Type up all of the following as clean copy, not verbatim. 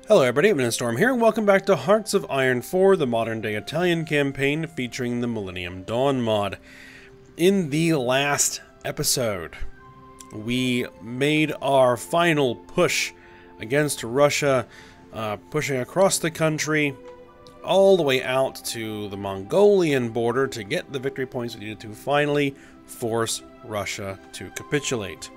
Hello everybody, I'm Storm here, and welcome back to Hearts of Iron 4, the modern-day Italian campaign featuring the Millennium Dawn mod. In the last episode, we made our final push against Russia, pushing across the country, all the way out to the Mongolian border to get the victory points we needed to finally force Russia to capitulate.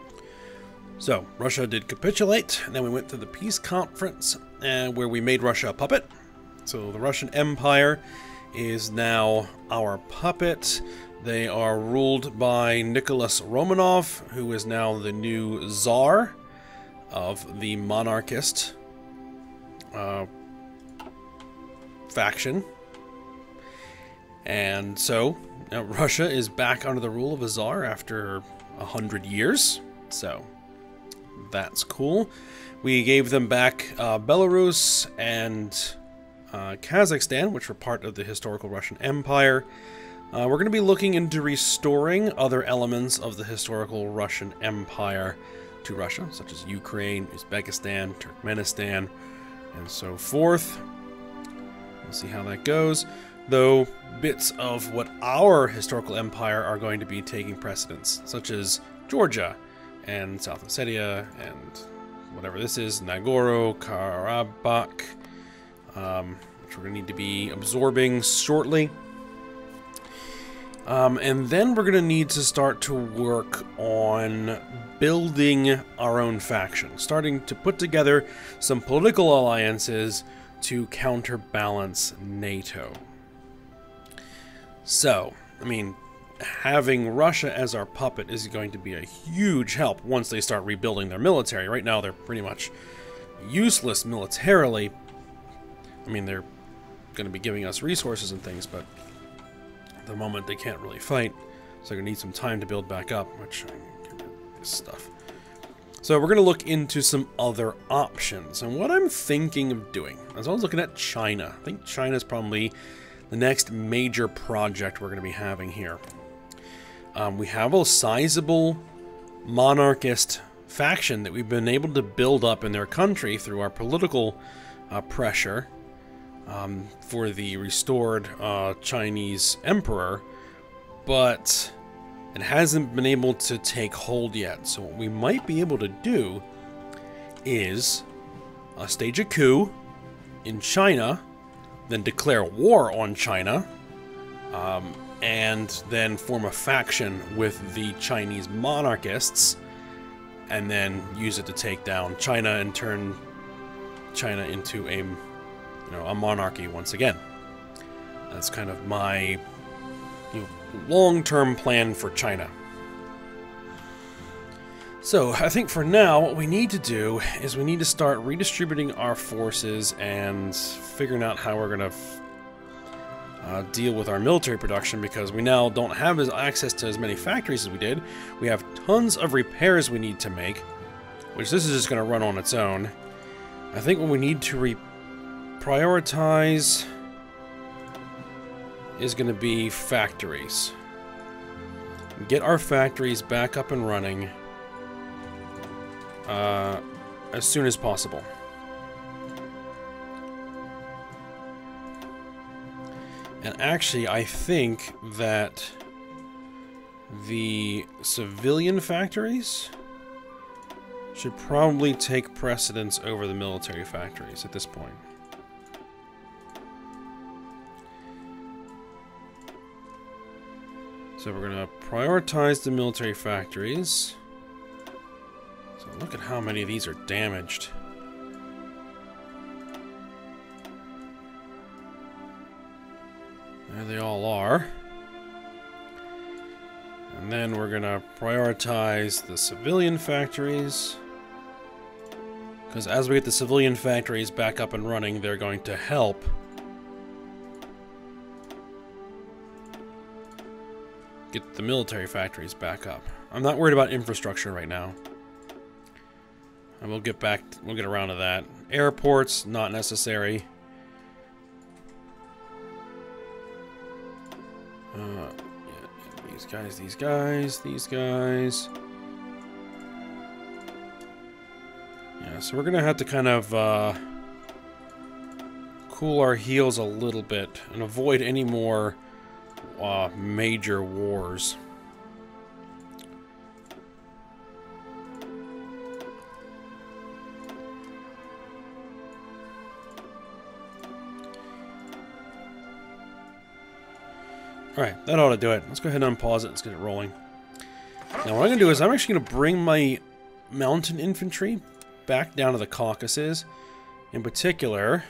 So, Russia did capitulate, and then we went to the peace conference, where we made Russia a puppet. So the Russian Empire is now our puppet. They are ruled by Nicholas Romanov, who is now the new Tsar of the monarchist faction. And so, now Russia is back under the rule of a Tsar after 100 years. So, that's cool. We gave them back Belarus and Kazakhstan, which were part of the historical Russian Empire. We're going to be looking into restoring other elements of the historical Russian Empire to Russia, such as Ukraine, Uzbekistan, Turkmenistan, and so forth. We'll see how that goes. Though bits of what our historical empire are going to be taking precedence, such as Georgia and South Ossetia and whatever this is, Nagorno-Karabakh, which we're going to need to be absorbing shortly. And then we're going to need to start to work on building our own faction, starting to put together some political alliances to counterbalance NATO. So, I mean, having Russia as our puppet is going to be a huge help once they start rebuilding their military. Right now, they're pretty much useless militarily. I mean, they're going to be giving us resources and things, but at the moment they can't really fight, so they're going to need some time to build back up, which I can do this stuff. So we're going to look into some other options, and what I'm thinking of doing, as I was looking at China, I think China's probably the next major project we're going to be having here. We have a sizable monarchist faction that we've been able to build up in their country through our political pressure for the restored Chinese emperor, but it hasn't been able to take hold yet. So what we might be able to do is stage a coup in China, then declare war on China, and then form a faction with the Chinese monarchists, and then use it to take down China and turn China into a monarchy once again. That's kind of my long-term plan for China. So I think for now what we need to do is we need to start redistributing our forces and figuring out how we're going to deal with our military production, because we now don't have access to as many factories as we did. We have tons of repairs we need to make, which this is just going to run on its own. I think what we need to prioritize is going to be factories. Get our factories back up and running as soon as possible. And actually, I think that the civilian factories should probably take precedence over the military factories at this point. So we're going to prioritize the military factories. So look at how many of these are damaged. There they all are. And then we're going to prioritize the civilian factories, because as we get the civilian factories back up and running, they're going to help get the military factories back up. I'm not worried about infrastructure right now. And we'll get around to that. Airports, not necessary. Yeah, these guys. Yeah, so we're gonna have to kind of cool our heels a little bit and avoid any more major wars. Alright, that ought to do it. Let's go ahead and unpause it. Let's get it rolling. Now what I'm going to do is I'm actually going to bring my mountain infantry back down to the Caucasus. In particular,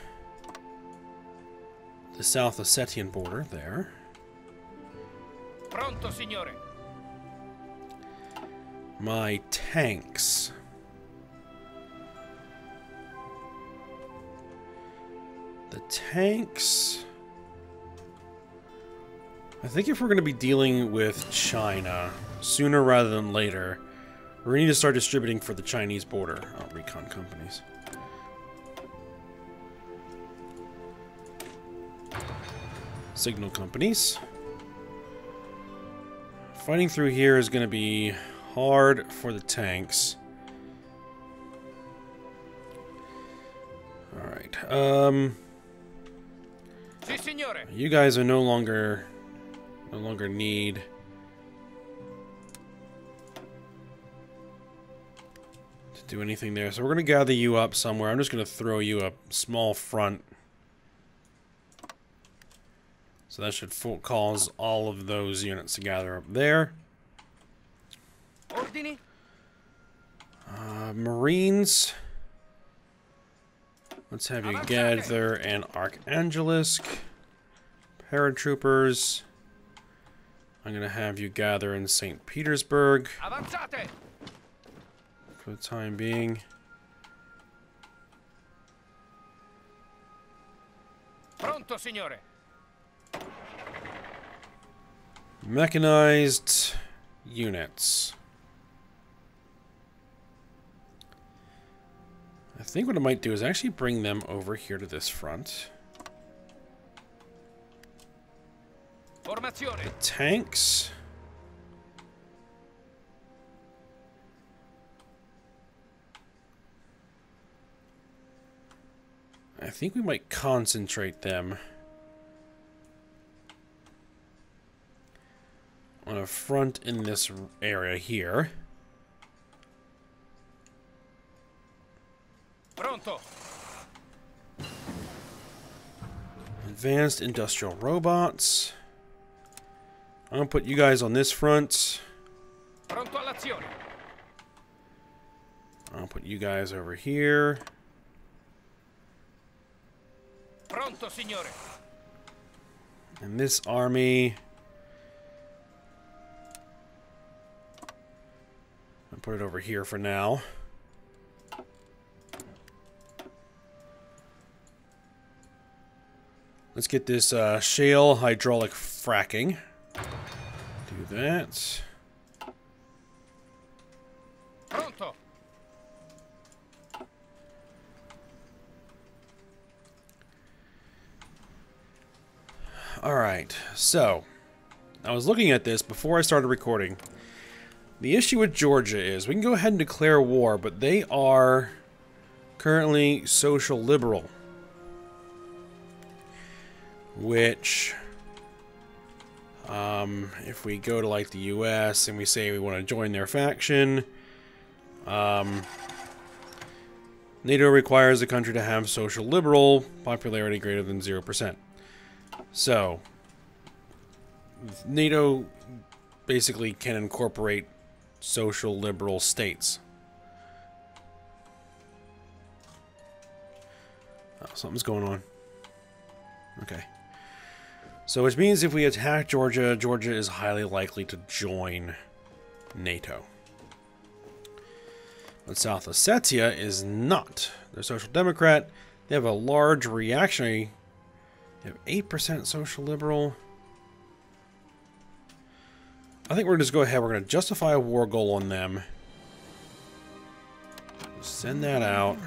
the South Ossetian border there. Pronto, signore. My tanks. The tanks... I think if we're going to be dealing with China sooner rather than later, we're going to need to start distributing for the Chinese border. Oh, recon companies. Signal companies. Fighting through here is going to be hard for the tanks. Alright, Si, signore. you guys are no longer need to do anything there. So we're going to gather you up somewhere. I'm just going to throw you a small front. So that should cause all of those units to gather up there. Ordini? Marines. Let's have you gather an Archangelisk. Paratroopers. I'm going to have you gather in St. Petersburg Avanzate! for the time being. Pronto, signore. Mechanized units. I think what I might do is actually bring them over here to this front. Formazione. The tanks. I think we might concentrate them on a front in this area here. Pronto. Advanced industrial robots. I'm gonna put you guys on this front. Pronto all'azione. I'll put you guys over here. Pronto, signore. And this army. I'll put it over here for now. Let's get this shale hydraulic fracking. Do that. Pronto. Alright, so I was looking at this before I started recording. The issue with Georgia is we can go ahead and declare war, but they are currently social liberal. Which, if we go to like the US and we say we want to join their faction, NATO requires the country to have social liberal popularity greater than 0%. So, NATO basically can incorporate social liberal states. Oh, something's going on. Okay. So, which means if we attack Georgia, Georgia is highly likely to join NATO. But South Ossetia is not. They're Social Democrat. They have a large reactionary. They have 8% social liberal. I think we're going to just go ahead. We're going to justify a war goal on them. Send that out.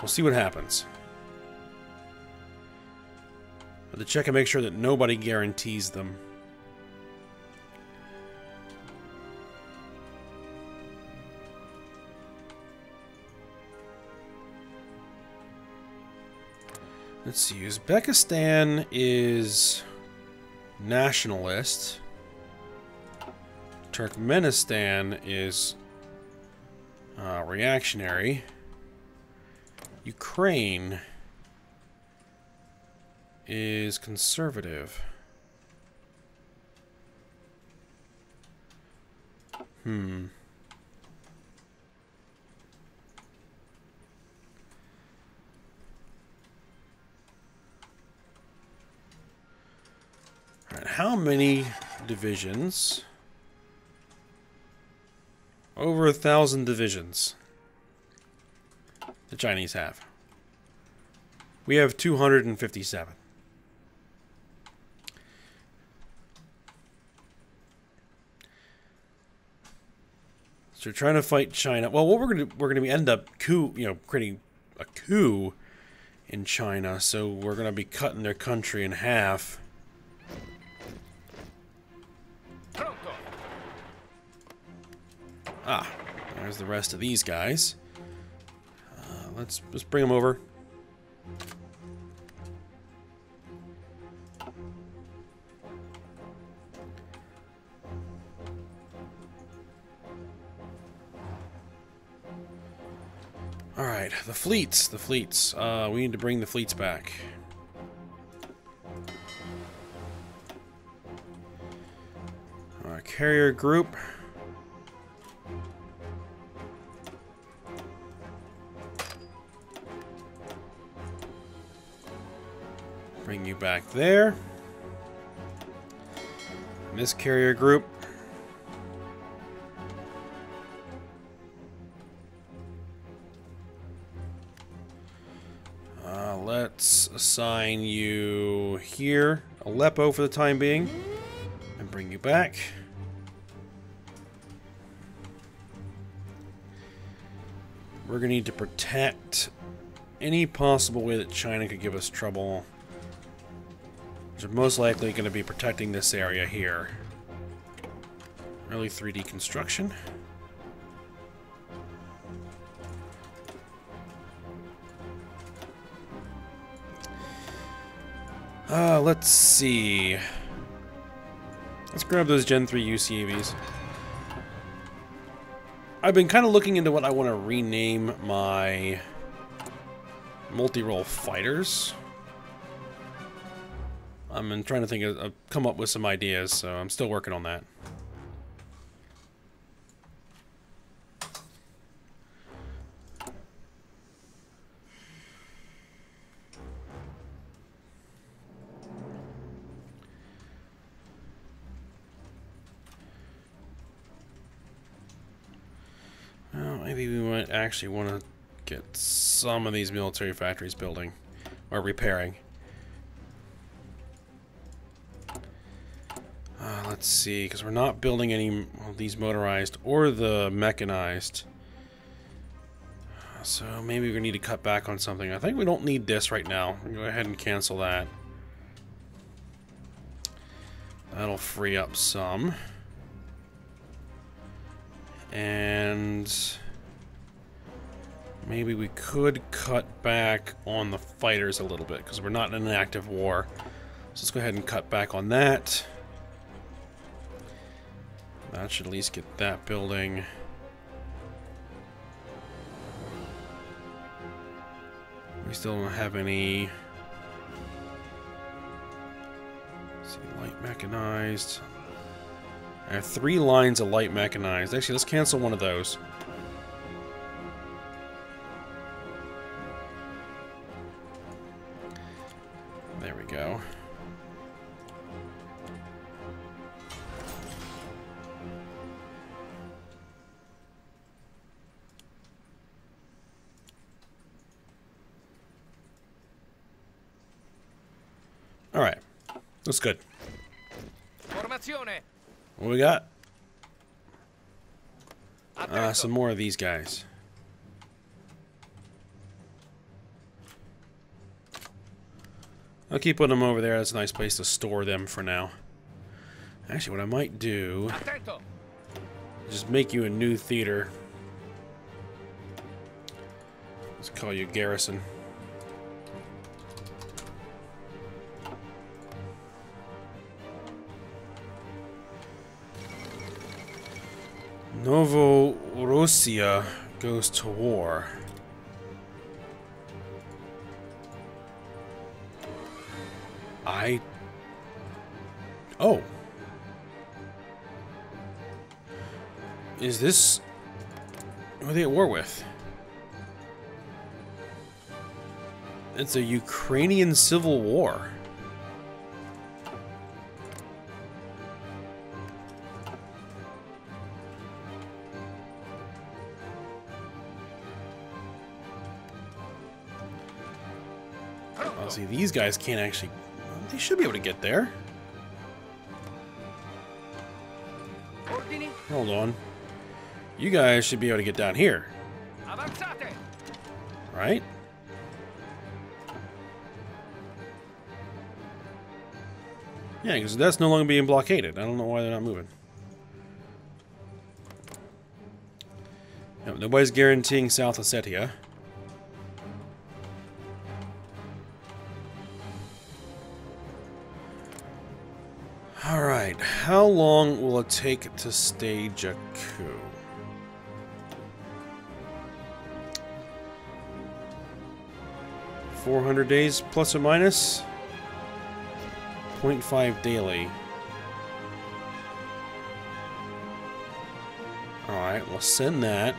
We'll see what happens. But to check and make sure that nobody guarantees them. Let's see, Uzbekistan is nationalist. Turkmenistan is reactionary. Ukraine is conservative. Alright, how many divisions? Over 1,000 divisions the Chinese have. We have 257. So we're trying to fight China. Well, what we're gonna end up creating a coup in China. So we're gonna be cutting their country in half. Ah, there's the rest of these guys. Let's bring them over. Alright, the fleets. We need to bring the fleets back. Our carrier group. Bring you back there. And this carrier group. Let's assign you here, Aleppo for the time being, and bring you back. We're going to need to protect any possible way that China could give us trouble. Which are most likely going to be protecting this area here. Early 3D construction. Let's see. Let's grab those Gen 3 UCAVs. I've been kind of looking into what I want to rename my multi-role fighters. I've been trying to think of come up with some ideas, so I'm still working on that. Well, maybe we might actually want to get some of these military factories building or repairing. Let's see, because we're not building any of these motorized or the mechanized. So maybe we're going to need to cut back on something. I think we don't need this right now. We'll go ahead and cancel that. That'll free up some. And maybe we could cut back on the fighters a little bit because we're not in an active war. So let's go ahead and cut back on that. That should at least get that building. We still don't have any. Let's see, light mechanized. I have 3 lines of light mechanized. Actually, let's cancel one of those. There we go. Alright. That's good. Formazione. What we got? Some more of these guys. I'll keep putting them over there. That's a nice place to store them for now. Actually, what I might do is just make you a new theater. Let's call you Garrison. Novorossiya goes to war. Oh. Is this... Who are they at war with? It's a Ukrainian civil war. Oh, see, these guys can't actually... They should be able to get there. Hold on. You guys should be able to get down here. Right? Yeah, because that's no longer being blockaded. I don't know why they're not moving. No, nobody's guaranteeing South Ossetia. Alright, how long will it take to stage a coup? $400 days plus or minus? 0.5 daily. Alright, we'll send that.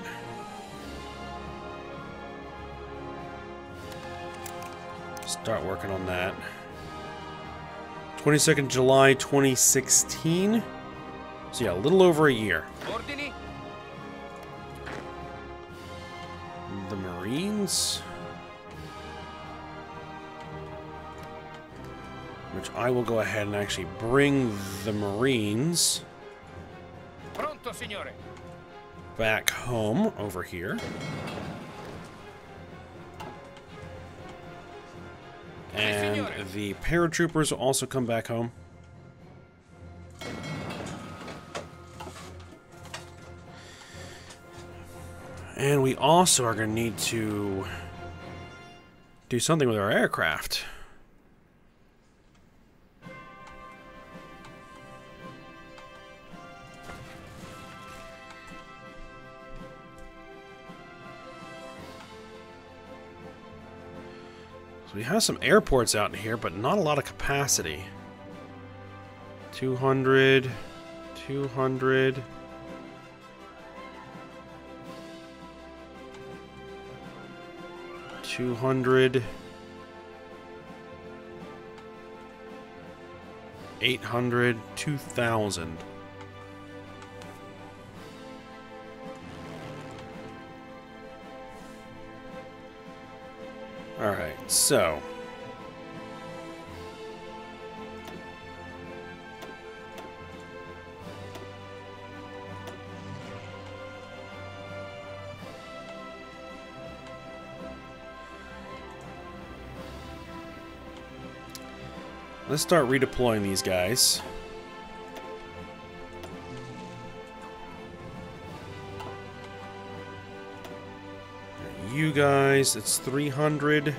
Start working on that. 22nd July 2016. So yeah, a little over a year. The Marines. Which I will go ahead and actually bring the Marines back home over here. And the paratroopers will also come back home. And we also are going to need to do something with our aircraft. We have some airports out in here, but not a lot of capacity. 200, 200. $200, 800, 2,000. Alright, so let's start redeploying these guys. You guys, it's 300.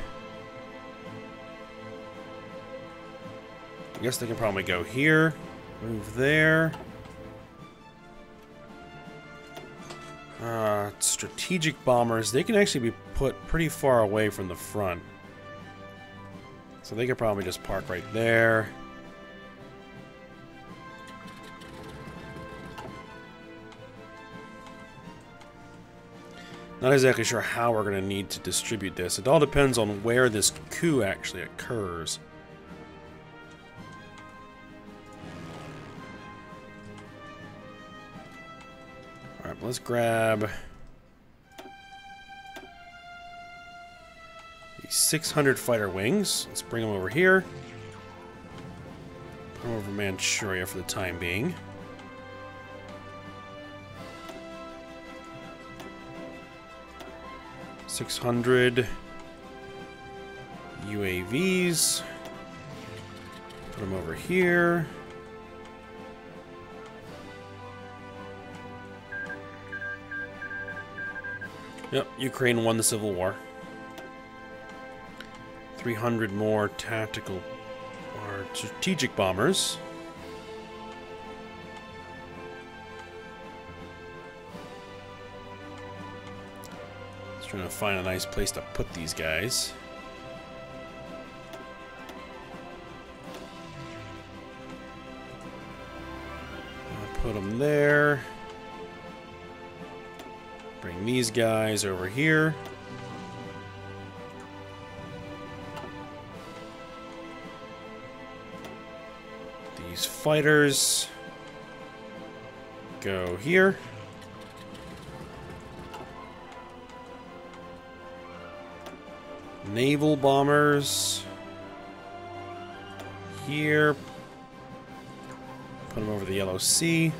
I guess they can probably go here, move there. Strategic bombers, they can actually be put pretty far away from the front. So they could probably just park right there. Not exactly sure how we're going to need to distribute this. It all depends on where this coup actually occurs. Alright, let's grab these 600 fighter wings. Let's bring them over here. Put them over Manchuria for the time being. $600 UAVs. Put them over here. Yep, Ukraine won the Civil War. 300 more tactical or strategic bombers. Trying to find a nice place to put these guys. I'll put them there. Bring these guys over here. These fighters go here. Naval bombers here. Put them over the Yellow Sea.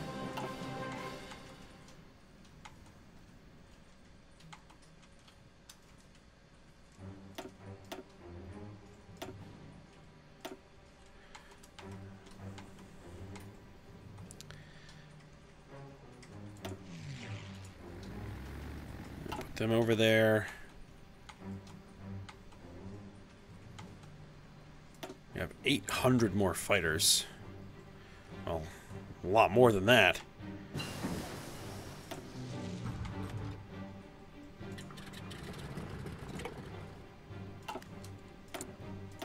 Put them over there. We have 800 more fighters. Well, a lot more than that.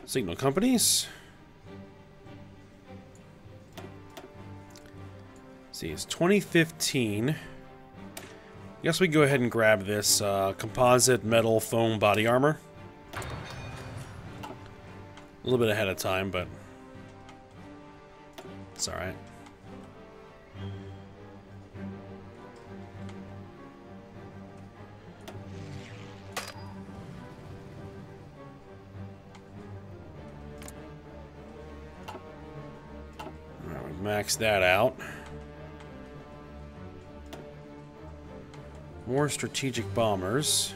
Signal companies. Let's see, it's 2015. I guess we can go ahead and grab this composite metal foam body armor. A little bit ahead of time, but it's alright. Alright, we maxed that out. More strategic bombers.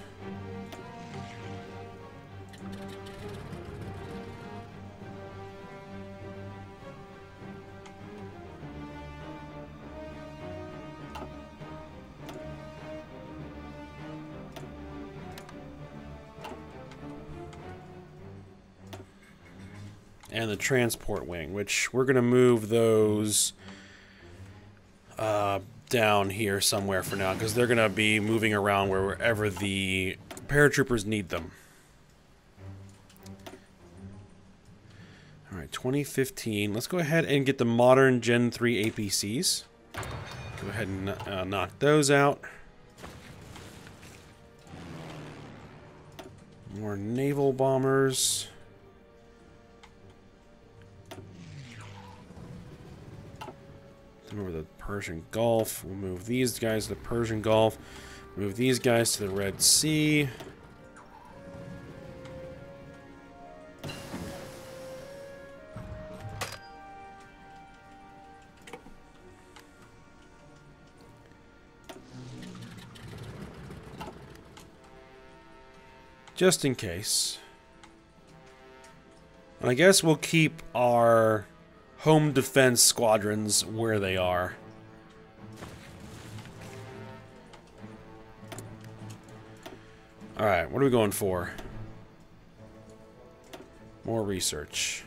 And the transport wing, which we're going to move those down here somewhere for now, because they're going to be moving around wherever the paratroopers need them. Alright, 2015. Let's go ahead and get the modern Gen 3 APCs. Go ahead and knock those out. More naval bombers. Over the Persian Gulf. We'll move these guys to the Persian Gulf. Move these guys to the Red Sea. Just in case. And I guess we'll keep our home defense squadrons where they are. Alright, what are we going for? More research.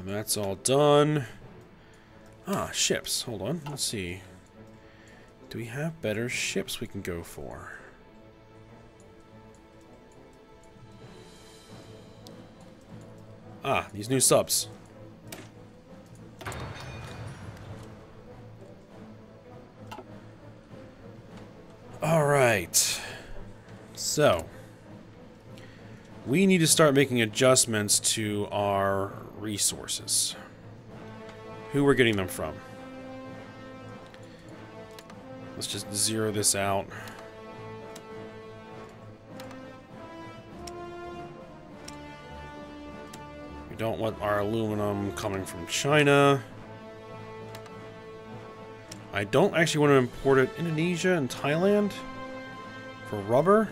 That's all done. Ah, ships. Hold on. Let's see. Do we have better ships we can go for? Ah, these new subs. Alright. So, we need to start making adjustments to our resources. Who we're getting them from. Let's just zero this out. We don't want our aluminum coming from China. I don't actually want to import it Indonesia and Thailand for rubber.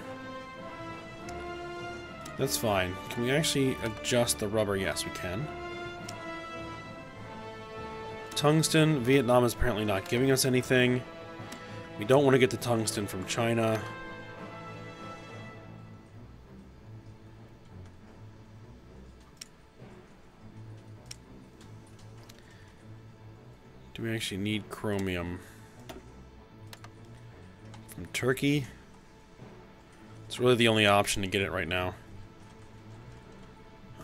That's fine. Can we actually adjust the rubber? Yes, we can. Tungsten. Vietnam is apparently not giving us anything. We don't want to get the tungsten from China. Do we actually need chromium? from Turkey. It's really the only option to get it right now.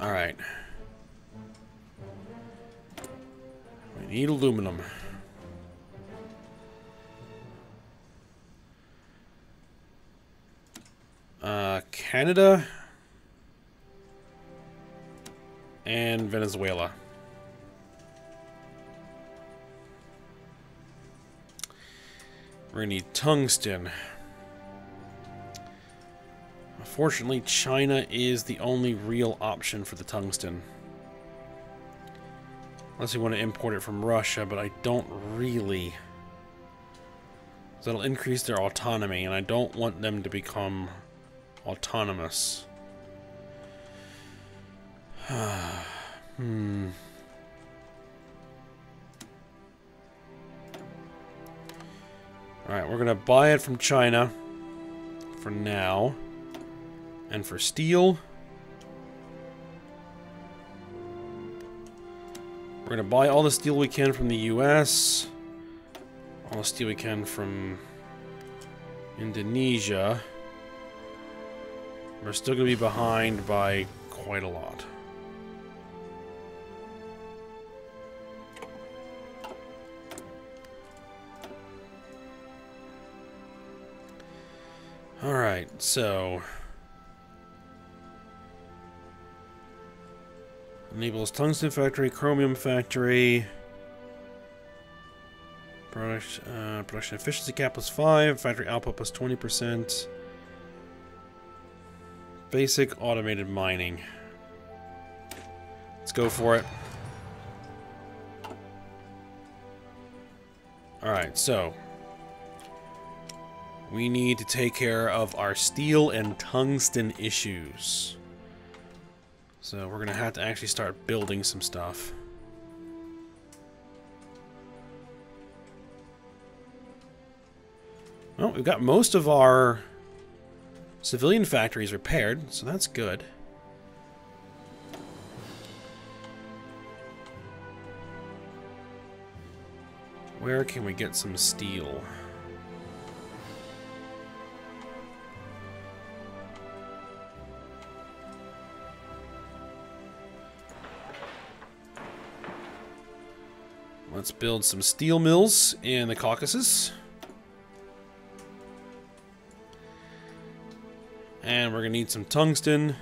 Alright. We need aluminum. Canada and Venezuela. We're gonna need tungsten. Unfortunately, China is the only real option for the tungsten. Unless we want to import it from Russia, but I don't really. So it'll increase their autonomy, and I don't want them to become autonomous. Alright, we're gonna buy it from China for now. And for steel, we're gonna buy all the steel we can from the US, all the steel we can from Indonesia. We're still gonna be behind by quite a lot. Alright, so enables tungsten factory, chromium factory. Production efficiency cap +5, factory output +20%. Basic automated mining. Let's go for it. Alright, so we need to take care of our steel and tungsten issues. So we're gonna have to actually start building some stuff. Well, we've got most of our civilian factories repaired, so that's good. Where can we get some steel? Let's build some steel mills in the Caucasus. And we're gonna need some tungsten.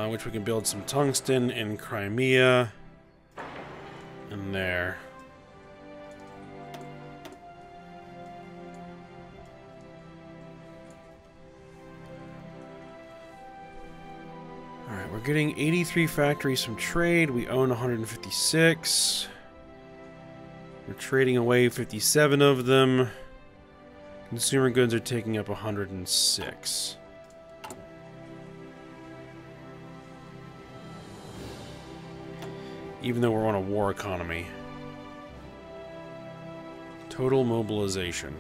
Which we can build some tungsten in Crimea. And there. Alright, we're getting 83 factories from trade. We own 156. We're trading away 57 of them. Consumer goods are taking up 106. Even though we're on a war economy. Total mobilization.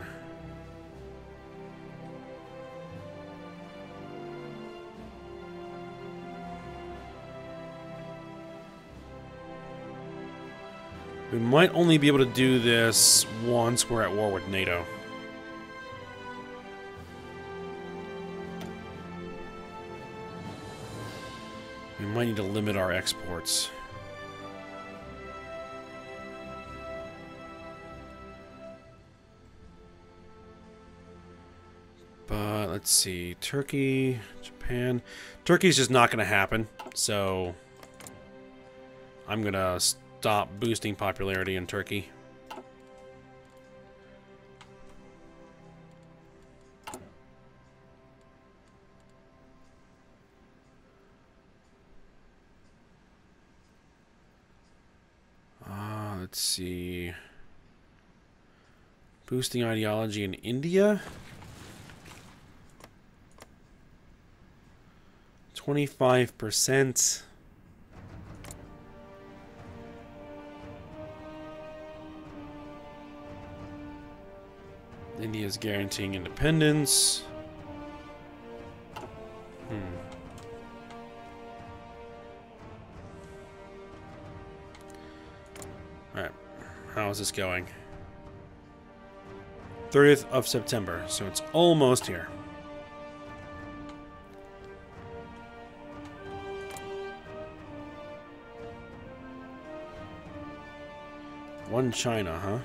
We might only be able to do this once we're at war with NATO. We might need to limit our exports. But let's see, Turkey, Japan. Turkey's just not going to happen, so I'm going to stop boosting popularity in Turkey. Let's see. Boosting ideology in India. 25%. India's guaranteeing independence. Alright. How is this going? 30th of September, so it's almost here. One China, huh?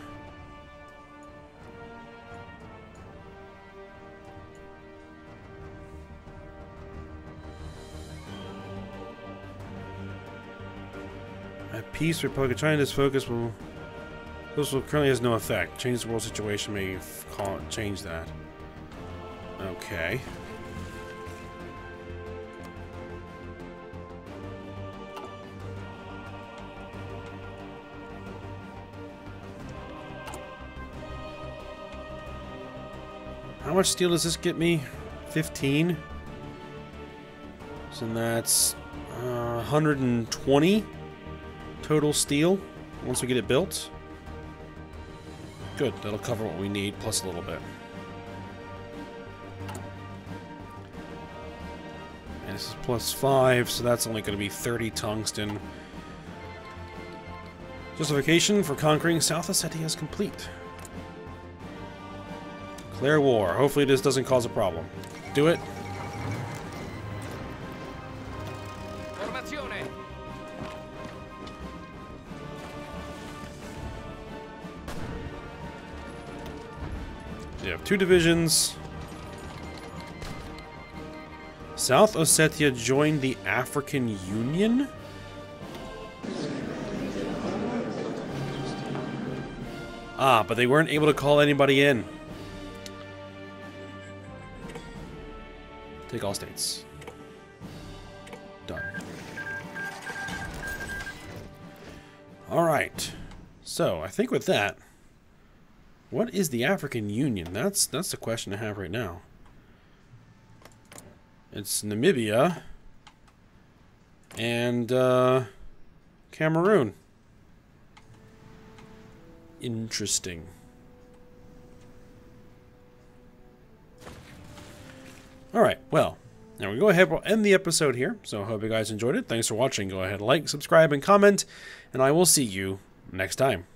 At peace, Republic of China's focus will... This will currently has no effect. Change the world situation may call it change that. Okay. How much steel does this get me? 15? So that's 120 total steel once we get it built. Good, that'll cover what we need, plus a little bit. And this is plus 5, so that's only going to be 30 tungsten. Justification for conquering South Ossetia is complete. Declare war. Hopefully this doesn't cause a problem. Do it. Formazione. You have 2 divisions. South Ossetia joined the African Union? Ah, but they weren't able to call anybody in. Take all states. Done. Alright. So, I think with that, what is the African Union? That's the question I have right now. It's Namibia and Cameroon. Interesting. Alright, well, now we go ahead, we'll end the episode here. So I hope you guys enjoyed it. Thanks for watching. Go ahead, like, subscribe, and comment, and I will see you next time.